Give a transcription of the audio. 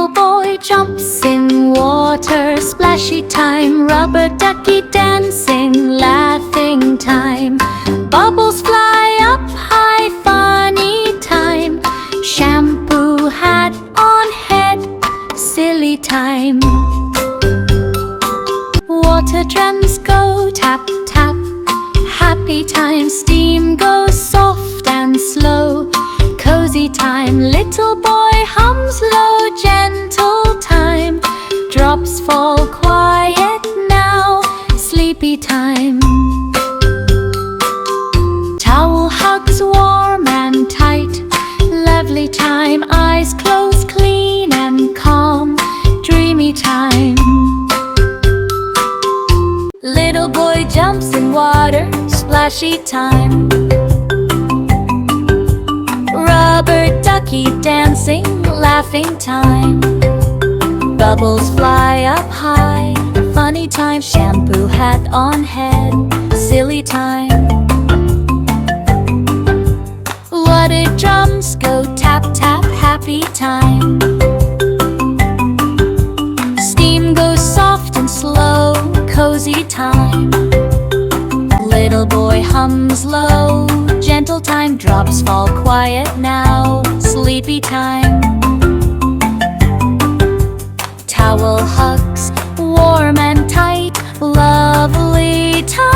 Little boy jumps in water, splashy time. Rubber ducky dancing, laughing time. Bubbles fly up high, funny time. Shampoo hat on head, silly time. Water drums go tap, tap, happy time. Steam goes soft and slow, cozy time. Little boy hums low, gentle time. Drops fall quiet now, sleepy time. Towel hugs warm and tight, lovely time. Eyes closed, clean and calm, dreamy time. Little boy jumps in water, splashy time. Rubber ducky dancing, laughing time. Bubbles fly up high, funny time. Shampoo hat on head, silly time. Water drums go tap, tap, happy time. Steam goes soft and slow, cozy time. Little boy hums low, gentle time. Drops fall quiet now, sleepy time. Towel hugs warm and tight, lovely time.